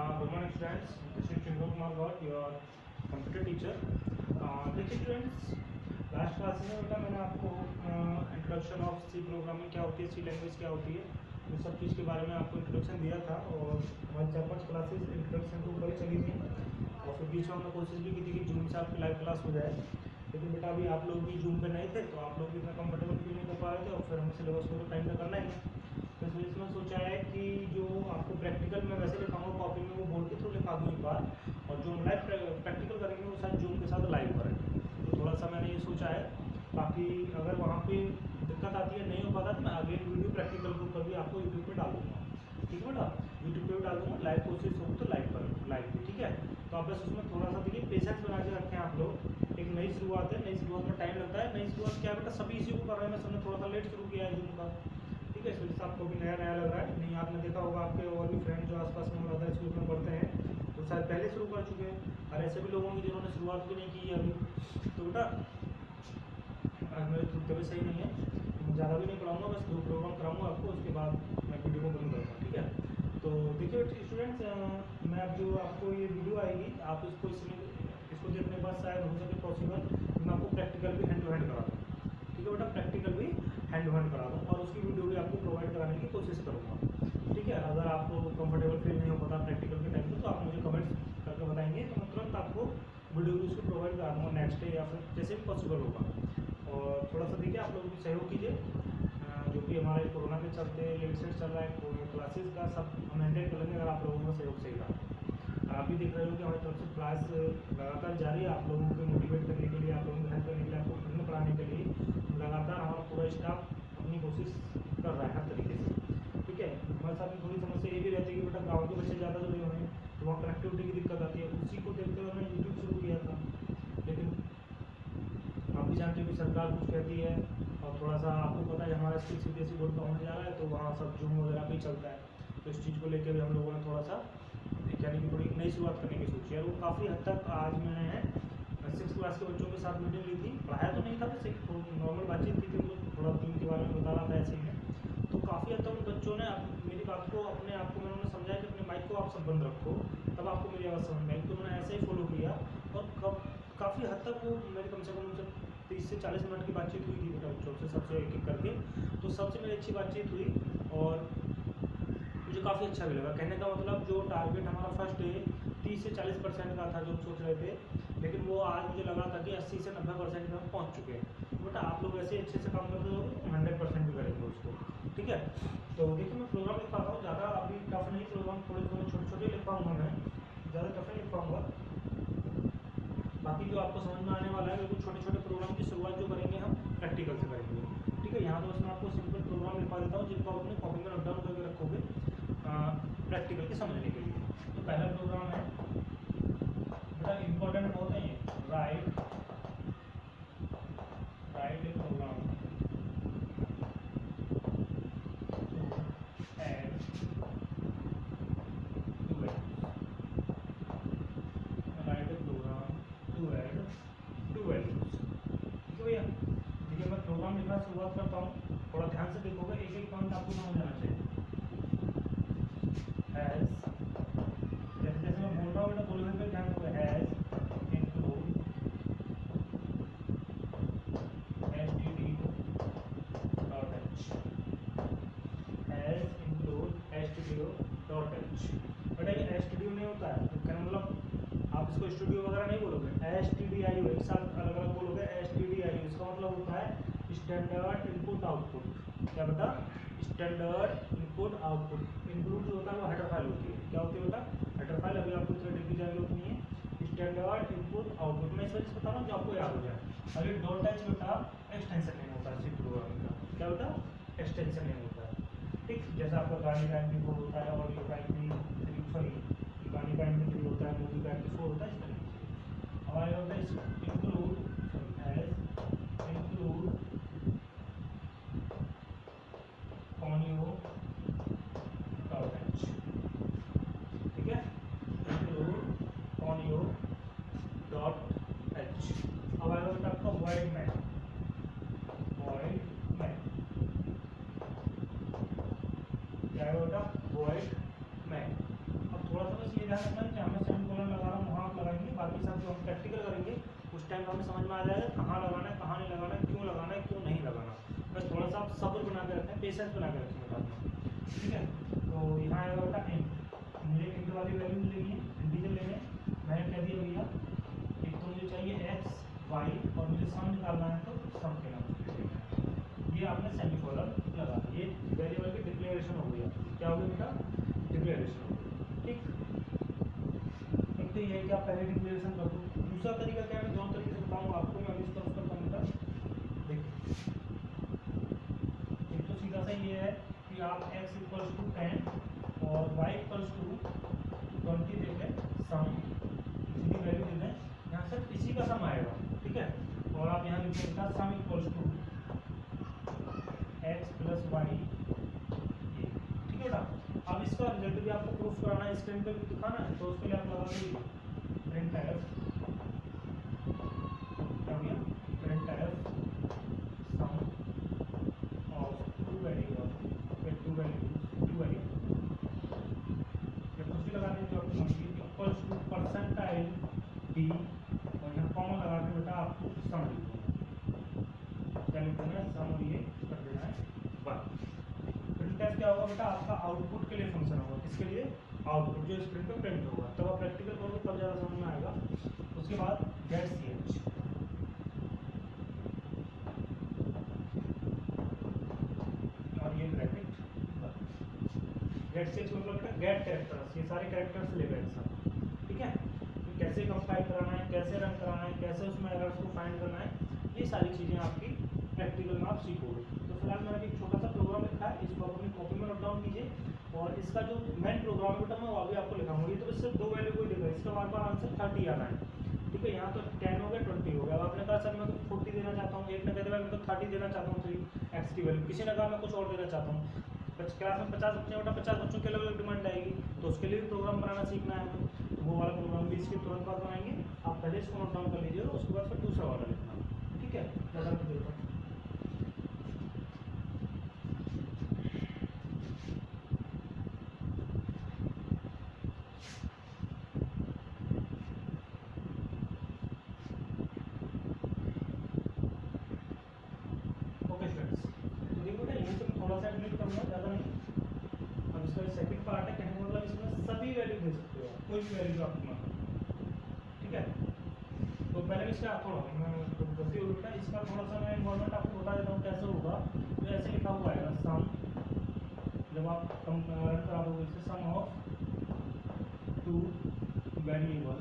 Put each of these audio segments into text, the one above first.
Good morning students, this is Chindu Kumar Gaur, your computer teacher. देखिए students, last class में बेटा मैंने आपको इंट्रोडक्शन ऑफ सी प्रोग्रामिंग क्या होती है, सी लैंग्वेज क्या होती है, उन सब चीज़ के बारे में आपको इंट्रोडक्शन दिया था। और हमारी 4-5 क्लासेस इंट्रोडक्शन के ऊपर ही चली थी और फिर बीच में हमने कोशिश भी की थी कि जूम से आपकी लाइव क्लास हो जाए, लेकिन बेटा अभी आप लोग भी जूम पे नहीं थे तो आप लोग भी इतना कंफर्टेबल फील नहीं कर पा रहे थे और फिर हमें सिलेबस को टाइम पे करना ही है। तो इस वजह से मैं सोचा है कि जो आपको प्रैक्टिकल में वैसे लिखाऊंगा कॉपी में वो बोर्ड के थ्रू लिखा दूँ एक बार, और जो हम लाइव प्रैक्टिकल करेंगे वो शायद जूम के साथ लाइव करेंगे। तो थोड़ा सा मैंने ये सोचा है, बाकी अगर वहाँ पे दिक्कत आती है नहीं हो पाता तो मैं आगे वीडियो प्रैक्टिकल के ऊपर भी आपको यूट्यूब पे डाल दूँगा, ठीक है बेटा। यूट्यूब पे भी डाल दूँगा, लाइव कोशिश होगी तो लाइव पर लाइव भी, ठीक है। तो आप बस उसमें थोड़ा सा देखिए पेशेंस बना के रखें आप लोग। एक नई शुरुआत है, नई शुरुआत में टाइम लगता है। नई शुरुआत क्या है बेटा, सभी इसी को कर रहे हैं, मैं सबने थोड़ा सा लेट शुरू किया है जूम का, ठीक है। इस वजह से आपको भी नया नया लग रहा है। नहीं आपने देखा होगा आपके और भी फ्रेंड जो आसपास में अदर स्कूल में पढ़ते हैं तो शायद पहले शुरू कर चुके हैं, और ऐसे भी लोगों की जिन्होंने शुरुआत भी नहीं की है अभी। तो बेटा मेरी तबीयत सही नहीं है, मैं ज़्यादा भी नहीं पढ़ाऊँगा, बस 2 प्रोग्राम कराऊँगा आपको, उसके बाद मैं वीडियो को बंद करूँगा, ठीक है। तो देखिए स्टूडेंट्स, मैं अब जो आपको ये वीडियो आएगी आप इसको देखने के बाद शायद हो सके पॉसिबल मैं आपको प्रैक्टिकल भी हैंड टू हैंड करा दूँ, ठीक है बेटा। प्रैक्टिकल भी हैंड टू हैंड करा दूँ और उसकी वीडियो भी आपको प्रोवाइड कराने की कोशिश करूँगा, ठीक है। अगर आपको कंफर्टेबल फील नहीं हो पाता प्रैक्टिकल के टाइम पे तो आप मुझे कमेंट्स करके बताएंगे, तो मैं तुरंत आपको वीडियो भी उसको प्रोवाइड करा दूँगा नेक्स्ट डे या फिर जैसे भी पॉसिबल होगा। और थोड़ा सा देखिए आप लोग भी सहयोग कीजिए, जो भी हमारे कोरोना के चलते लेट सेट चल रहा है क्लासेस का, सब हम हैंडल कर लेंगे अगर आप लोगों का सहयोग सही रहा। आप भी देख रहे हो कि हमारी तरफ से क्लास लगातार जारी है, आप लोगों को मोटिवेट करने के लिए, आप लोगों को हेल्प करने के लिए, आपको घर में पढ़ाने के लिए लगातार हमारा पूरा स्टाफ अपनी कोशिश कर रहा है हर तरीके से, ठीक है। हमारे साथ में थोड़ी समस्या ये भी रहती है कि बेटा गाँव के बच्चे ज़्यादा जुड़े हुए हैं तो वहाँ कनेक्टिविटी की दिक्कत आती है, उसी को देखते हुए हमने यूट्यूब शुरू किया था। लेकिन आप भी जानते हो कि सरकार कुछ कहती है, और थोड़ा सा आपको पता है हमारा स्कूल CBSE बोर्ड का होने जा रहा है तो वहाँ सब जूम वगैरह भी चलता है, तो इस चीज़ को लेकर भी हम लोगों ने थोड़ा सा यानी कि थोड़ी नई शुरुआत करने की सोची है। और वो काफ़ी हद तक आज मैंने 6th क्लास के बच्चों के साथ मीटिंग ली थी, पढ़ाया तो नहीं था, बस एक नॉर्मल बातचीत की थी, उनको थोड़ा टीम के बारे में बता रहा था ऐसे ही में। तो काफ़ी हद तक उन बच्चों ने मेरी बात को अपने आप को मैंने समझाया कि अपने माइक को आप सब बंद रखो, तब आपको मेरी आवाज़ समझ में आई, तो उन्होंने ऐसे ही फॉलो किया। और काफ़ी हद तक वो मेरी कम से कम उनसे 30 से 40 मिनट की बातचीत हुई थी बेटा बच्चों से, सबसे एक एक करके। तो सबसे मेरी अच्छी बातचीत हुई और मुझे काफ़ी अच्छा भी लगा। कहने का मतलब जो टारगेट हमारा फर्स्ट डे 30 से 40% का था जो हम सोच रहे थे, लेकिन वो आज मुझे लगा था कि 80 से 90% में हम पहुँच चुके हैं। तो बेटा आप लोग ऐसे अच्छे से काम करते हो तो 100% भी करेंगे उसको, ठीक है। तो देखिए मैं प्रोग्राम लिख पाता हूँ, ज़्यादा अभी टफ नहीं, प्रोग्राम थोड़े थोड़े छोटे छोटे लिख पाऊँगा मैं, ज़्यादा टफ नहीं लिख पाऊँगा। बाकी जो आपको समझ में आने वाला है बिल्कुल छोटे छोटे प्रोग्राम की शुरुआत जो करेंगे हम प्रैक्टिकल से करेंगे, ठीक है। यहाँ तो उसमें आपको सिंपल प्रोग्राम लिखवा देता हूँ जिनको आप अपने कॉपी में नोट डाउन करके रखोगे प्रैक्टिकल के समझने के लिए। तो पहला प्रोग्राम है बेटा, इंपॉर्टेंट बहुत है ये, write a program to add to write a program to add two values, ठीक है भैया। देखिए मैं प्रोग्राम लिखना शुरुआत करता हूँ, थोड़ा ध्यान से देखोगे, एक एक पॉइंट आपको समझ आना चाहिए। हैज, जैसे जैसे मैं बोल रहा हूँ बेटा बोलने पे ध्यान दोगे। Has include stdio.h, has include stdio.h। बेटा ये stdio नहीं होता है, तो कहने मतलब आप इसको स्टूडियो वगैरह नहीं बोलोगे, stdio एक साथ अलग अलग बोलोगे। stdio इसका मतलब होता है स्टैंडर्ड इनपुट आउटपुट। क्या बेटा, स्टैंडर्ड इनपुट आउटपुट। इंक्लूड जो होता है वो हेडर फाइल होती है, क्या होती है बेटा, हेडर फाइल। अभी आपको इतना डिग्री जाएगी उतनी है। स्टैंडर्ड इनपुट आउटपुट मैं इस वजह से बता रहा हूँ कि आपको याद हो जाए। अभी डॉट एच बेटा एक्सटेंशन नहीं होता है सी प्रोग्रामिंग का, क्या बेटा, एक्सटेंशन नहीं होता है, ठीक। जैसा आपका गाने का MP4 होता है, ऑडियो का MP3, सॉरी गाने का MP3 होता है, मूवी का MP4 होता है, इस तरीके से। हमारे होता है include, has include on your dot, ठीक है, include on your dot H. अब आएगा बेटा आपका वॉइड मैन, वॉइड मैन क्या है बेटा, वॉइड मैन। अब थोड़ा सा मैं बस ये ध्यान रखना कि हमें सेमीकोलन लगा रहा हूँ वहाँ आप लगाएंगे, बाकी सब जो हम प्रैक्टिकल करेंगे उस टाइम हमें समझ में आ जाएगा कहाँ लगाना है, कहाँ नहीं लगाना है, क्यों लगाना है, क्यों नहीं लगाना। बस थोड़ा सा आप सब्र बना के रखें, पेशेंस बना के रखें बेटा अपना, ठीक है। तो यहाँ आएगा बेटा इंट, मुझे इंट वाली वैल्यू लेनी है, इंटीजर लेने हैं, मैंने कह दिया भैया एक तो मुझे चाहिए एक्स वाई और मुझे सम निकालना है तो सम के नाम ये आपने सेमीकोलन लगा दिया। ये वेरिएबल की डिक्लेरेशन हो गई आपकी, क्या हो गया बेटा, डिक्लेरेशन हो गई, ठीक। एक तो ये है कि आप पहले डिक्लेरेशन कर दो। दूसरा तरीका क्या है, मैं दोनों तरीके से बताऊंगा आपको, मैं अभी इसका उसका करता हूँ। देखिए एक तो सीधा सा ये है कि आप x इक्वल्स टू 10 और y इक्वल्स टू 20 देके सम इसी की वैल्यू दे दें, यहाँ सिर्फ इसी का सम आएगा, ठीक है। और आप यहाँ लिखें sum equals to x plus y, ये ठीक है बेटा। अब इसका रिजल्ट भी आपको प्रूफ कराना है, स्क्रीन पे भी दिखाना है, तो उसके लिए आप लगा दीजिए प्रिंट एफ, क्या हो गया, print f sum of two variable, two variable कुछ भी लगा दीजिए जो आपको मर्जी, इक्वल्स टू परसेंटाइल डी और यहाँ कॉमा लगा के बेटा आपको सम लिखना है, क्या लिखना है, सम, और ये कर देना है 1। प्रिंटफ क्या होगा बेटा, आपका आउटपुट के लिए फंक्शन होगा, किसके लिए, आउटपुट जो स्क्रीन पे प्रिंट होगा, तब आप प्रैक्टिकल करोगे तब ज़्यादा समझ में आएगा। उसके बाद गेट सी एच, और ये ब्रैकेट गेट सी एच मतलब बेटा गेट कैरेक्टर्स, ये सारे कैरेक्टर्स लेगा एक साथ, ठीक है। तो कैसे कंपाइल कराना है, कैसे रन कराना है, कैसे उसमें एरर्स को फाइंड करना है, ये सारी चीज़ें आपकी प्रैक्टिकल में आप सीखोगे। तो फिलहाल मैंने एक छोटा सा प्रोग्राम लिखा है, इसको आप अपनी कॉपी में नोट डाउन कीजिए, और इसका जो मेन प्रोग्राम है बेटा मैं वो अभी आपको लिखाऊंगा। ये तो सिर्फ 2 वैल्यू को ही देगा, इसका बार बार आंसर 30 आना है, ठीक है। यहाँ तो 10 हो गया, 20 हो गया। अब आपने कहा सर मैं तो 40 देना चाहता हूँ, एक ने कह दिया मैं तो 30 देना चाहता हूँ 3x की वैल्यू, किसी ने कहा मैं कुछ और देना चाहता हूँ। क्लास में 50 बच्चे बेटा, 50 बच्चों की अलग अलग डिमांड आएगी, तो उसके लिए भी प्रोग्राम बनाना सीखना है हमें, तो वो वाला प्रोग्राम भी इसके तुरंत बाद बनाएंगे। आप पहले इसको नोट डाउन कर लीजिएगा, उसके बाद फिर दूसरा वाला लिखना, ठीक है। जैसा मैं देता हूँ, ओके स्टूडेंट्स, तो देखो बेटा यहीं से मैं थोड़ा सा एडमिट करूँगा, ज़्यादा नहीं। अब इसका सेकंड पार्ट है, कहने का मतलब इसमें सभी वैल्यू दे सकते हो, कोई भी वैल्यू आपको मतलब, ठीक है। तो पहले इसका थोड़ा गलती होगी बेटा, इसका थोड़ा सा मैं इन्वॉल्वमेंट आपको बता देता हूँ कैसे होगा। तो ऐसे लिखा हुआ है सम, जब आप कंपेयर करा दोगे इससे, सम ऑफ टू वेरिएबल,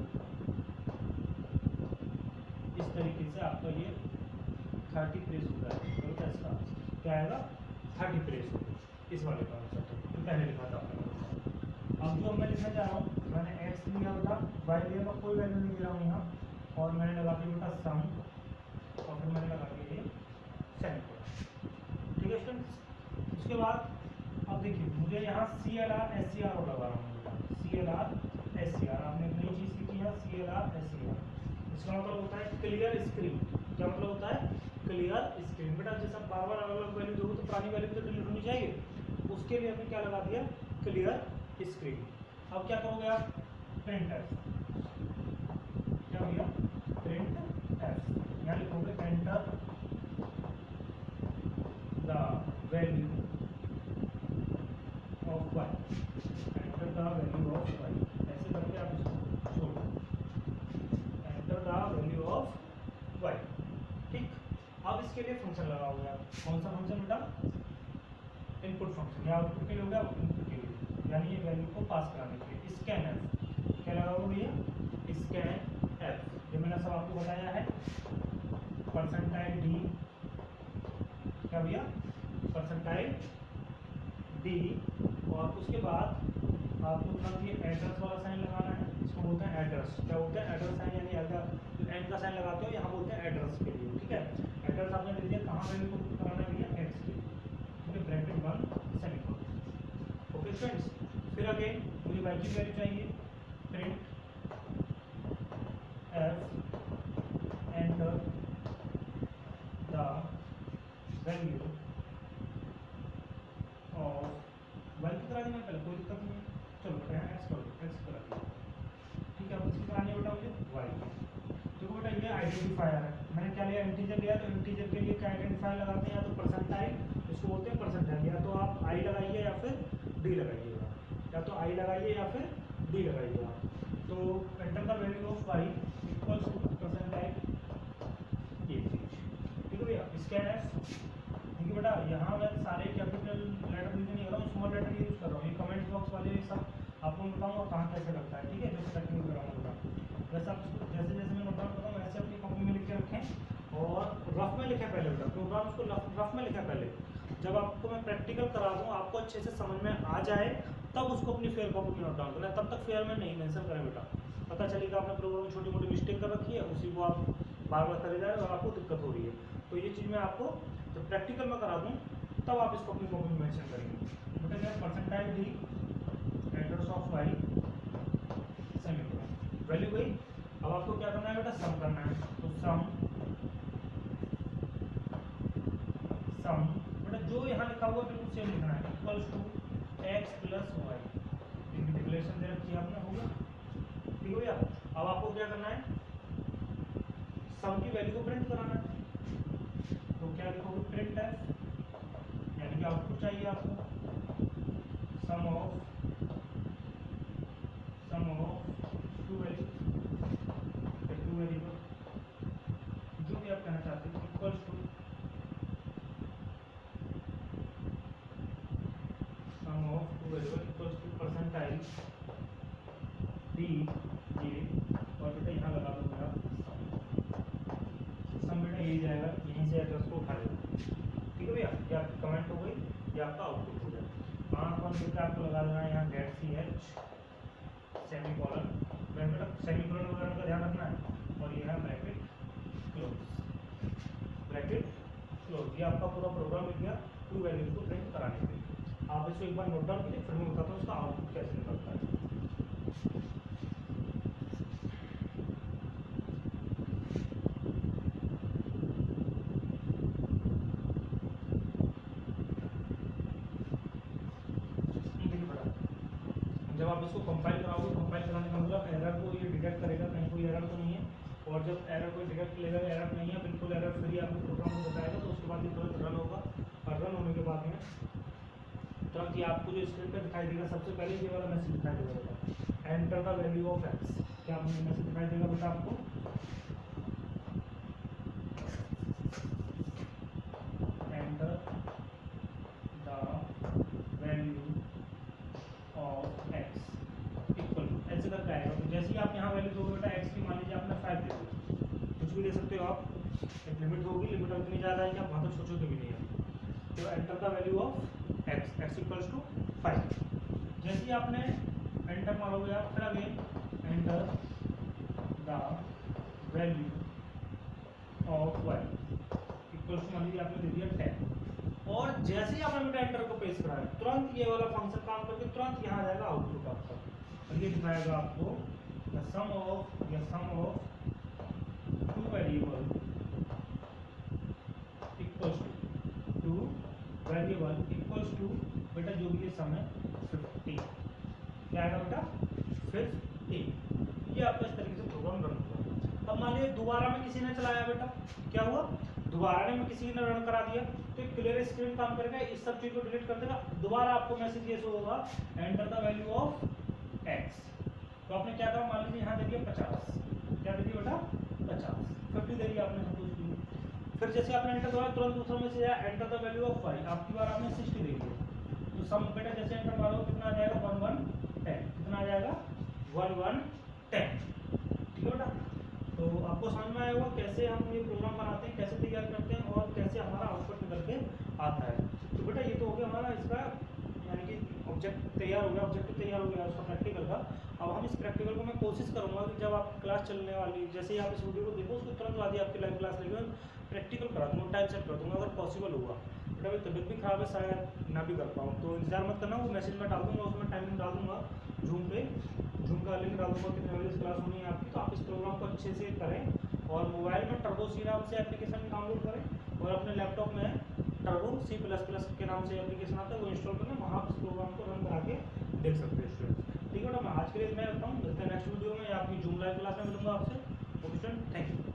इस तरीके से आपका ये 30 प्रेस होता है, तो इसका क्या आएगा, 30 प्रेस होगा, इस वाले का आंसर तो पहले लिखा था आपने। अब जो मैं लिखना चाह रहा हूँ, मैंने एक्स लिया बेटा, वाई लिया, का कोई वैल्यू नहीं दे रहा हूँ यहाँ, और मैंने लगा दिया बेटा सम, और फिर मैंने लगा दिया ये सेमीकोलन, ठीक है स्टूडेंट्स। उसके बाद अब देखिए मुझे यहाँ CLR SCR लगा रहा हूँ बेटा, CLR SCR, आपने एक नई चीज़ सीखी है, CLR SCR, इसका मतलब होता है क्लियर स्क्रीन। क्या मतलब होता है, क्लियर स्क्रीन। बेटा जैसे आप बार बार अलग अलग वैल्यू दोगे तो पुरानी वैल्यू तो डिलीट होनी चाहिए, उसके लिए हमने क्या लगा दिया, क्लियर स्क्रीन। अब क्या करोगे आप, प्रिंट एफ, क्या हो गया, प्रिंट एफ, यहाँ लिखोगे enter the value of y, enter the value of y, ऐसे करके आप इसको छोड़ दो, enter the value of y, ठीक। अब इसके लिए फंक्शन लगा हुआ है, कौन सा फंक्शन बेटा, इनपुट फंक्शन, या आउटपुट के लिए हो गया, इनपुट के लिए, यानी ये वैल्यू को पास कराने के लिए। स्कैन एफ, क्या लगा हुआ भैया, स्कैन एफ, जो मैंने सब आपको बताया है, परसेंटाइल डी, क्या भैया, परसेंटाइल डी, और उसके बाद आपको तुरंत ये एड्रेस वाला साइन लगाना है, इसको बोलते हैं एड्रेस, क्या बोलते हैं, एड्रेस साइन, यानी जो एंड का साइन लगाते हो यहाँ बोलते हैं एड्रेस के लिए, ठीक है। एड्रेस आपने दे दिया, कहाँ वैल्यू को पुट कराना है भैया, एक्स के लिए, ठीक है, ब्रैकेट 1 सेमीकोलन, ओके फ्रेंड्स। फिर अगेन मुझे वाई की वैल्यू चाहिए, print F enter the value और वाई की करा देना पहले, कोई दिक्कत नहीं है, चलो बेटा यहाँ एक्स कर दो, एक्स करा दिया, लिया, इंटीजर लिया, तो इंटीजर के लिए क्या आइडेंटिफायर लगाते हैं, या तो परसेंटाइल, इसको बोलते हैं परसेंटाइल, या तो आप आई लगाइए या फिर डी लगाइएगा, या तो आई लगाइए या फिर डी लगाइएगा। तो enter the value of y equals to percentile, ये चीज ठीक है भैया। स्कैन एफ, देखिए बेटा यहाँ मैं सारे कैपिटल लेटर यूज नहीं कर रहा हूँ, स्मॉल लेटर यूज कर रहा हूँ। ये कमेंट बॉक्स वाले ये सब आपको मैं बताऊँगा कहाँ कैसे लगता है, ठीक है, जैसे टेक्निक कराऊंगा। वैसे आप जैसे जैसे मैं नोट डाउन कर रहा हूँ वैसे अपनी कॉपी में लिख के रखें, और रफ में लिखें पहले बेटा, प्रोग्राम को रफ में लिखें पहले। जब आपको मैं प्रैक्टिकल करा दूँ, आपको अच्छे से समझ में आ जाए, तब उसको अपनी फेयर कॉपी में नोट डाउन करना है, तब तक फेयर में नहीं मेंशन करें बेटा। पता चलेगा आपने प्रोग्राम में छोटी मोटी मिस्टेक कर रखी है, उसी को आप बार बार करे जा रहे हो और आपको दिक्कत हो रही है। तो ये चीज़ मैं आपको जब प्रैक्टिकल में करा दूँ तब आप इसको अपनी कॉपी में मेंशन करेंगे। बेटा क्या percentile d address of y semicolon, value गई। अब आपको क्या करना है बेटा, सम करना है। तो सम बेटा जो यहाँ लिखा हुआ बिल्कुल सेम लिखना है, equals to x plus y, इनकी डिक्लेरेशन दे रखी है आपने, होगा ठीक है भैया। अब आपको क्या करना है, सम की वैल्यू को प्रिंट कराना है। तो क्या लिखोगे, प्रिंट है, यानी कि आउटपुट चाहिए आपको, सम ऑफ टू वेरिएबल, जो भी आप कहना चाहते हैं, equals to sum of two variable equals to percentile d ये, और बेटा यहाँ लगा दो मेरा सम बेटा यही जाएगा, यहीं से एड्रेस को उठा लेगा, ठीक है भैया। ये आपकी कमेंट हो गई, ये आपका आउटपुट हो गया। कौन करके आपको लगा देना है यहाँ गेट सी एच सेमीकोलन, बेटा सेमीकोलन वगैरह का ध्यान रखना है, और ये है ब्रैकेट क्लोज, ये आपका पूरा प्रोग्राम लिख गया टू वैल्यूज को प्रिंट कराने के लिए। आप इसको एक बार नोट डाउन कीजिए, फिर मैं बताता हूँ इसका आउटपुट कैसे निकलता है। जब आप इसको कंपाइल कराओगे, कंपाइल कराने का मतलब एरर को ये डिटेक्ट करेगा, कहीं कोई एरर तो नहीं है, और जब एरर को डिटेक्ट करेगा एरर नहीं है, बिल्कुल एरर फ्री आपको प्रोग्राम को बताएगा, तो उसके बाद ये तुरंत रन होगा, और रन होने के बाद में तुरंत ये आपको जो स्क्रीन पे दिखाई देगा, सबसे पहले ये वाला मैसेज दिखाई देगा बेटा, enter the value of x. क्या मैसेज दिखाई देगा बेटा आपको, enter the value of x equal ऐसे करके आएगा। तो जैसे ही आप यहाँ वैल्यू दोगे बेटा, एक्स की मान लीजिए आपने 5 दे दी, कुछ भी दे सकते हो आप, एक लिमिट होगी, लिमिट इतनी ज़्यादा है कि आप वहाँ तक सोचोगे भी नहीं है। तो enter the value of x equals to 5। जैसे ही आपने एंटर मारोगे आप, फिर again enter the value of y equals to मान लीजिए आपने दे दिया 10, और जैसे ही आपने बेटा एंटर को प्रेस कराया, तुरंत ये वाला फंक्शन काम करके तुरंत यहाँ आ जाएगा आउटपुट आपका, और ये दिखाएगा आपको the sum of two variable equals to बेटा जो भी ये सम है 50, क्या आएगा बेटा 50। ये आपका इस तरीके से प्रोग्राम रन होगा। अब मान लीजिए दोबारा में किसी ने चलाया बेटा, क्या हुआ, दोबारा में किसी ने रन करा दिया, तो क्लियर स्क्रीन काम करेगा, इस सब चीज को डिलीट कर देगा, दोबारा आपको मैसेज ये शो होगा enter the value of x. तो आपने क्या करा, मान लीजिए यहाँ दे दिया 50, क्या दे दिया बेटा 50, 50 दे दिया आपने सपोज की। फिर जैसे आपने एंटर दबाया, तुरंत दूसरा मैसेज आया enter the value of y, आपकी बार आपने 60 दे दिया। तो सम बेटा जैसे एंटर मारोगे कितना आ जाएगा 1110, कितना आ जाएगा 1110, ठीक है बेटा। तो आपको समझ में आया होगा कैसे हम ये प्रोग्राम बनाते हैं, कैसे तैयार करते हैं, और कैसे हमारा आउटपुट निकल के आता है। तो बेटा ये तो हो गया हमारा इसका, यानी कि ऑब्जेक्ट तैयार हो गया, ऑब्जेक्टिव तैयार हो गया उसका प्रैक्टिकल का। अब हम इस प्रैक्टिकल को मैं कोशिश करूंगा कि जब आप क्लास चलने वाली, जैसे ही आप इस वीडियो को देखो उसको तुरंत बाद ही आपकी लाइव क्लास लेकर प्रैक्टिकल करा दूँगा, टाइम सेट कर दूँगा अगर पॉसिबल होगा। बेटा मेरी तबियत भी खराब है, शायद ना भी कर पाऊँ, तो इंतजार मत करना, वो मैसेज में डाल दूँगा, उसमें टाइमिंग डाल दूँगा, जूम का लिंक डाल दूँगा कितने बजे क्लास होनी है आपकी। तो आप इस प्रोग्राम को अच्छे से करें, और मोबाइल में टर्बो सी नाम से एप्लीकेशन डाउनलोड करें, और अपने लैपटॉप में टर्बो C++ के नाम से एप्लीकेशन आता है, वो इंस्टॉल करें, वहाँ इस प्रोग्राम को रन करा के देख सकते हैं स्टूडेंट। ठीक है बेटा, मैं आज के लिए मैं रखता हूँ, मिलते हैं नेक्स्ट वीडियो में, या आपकी जूम लाइव क्लास में मिलूंगा आपसे। Okay student, thank you.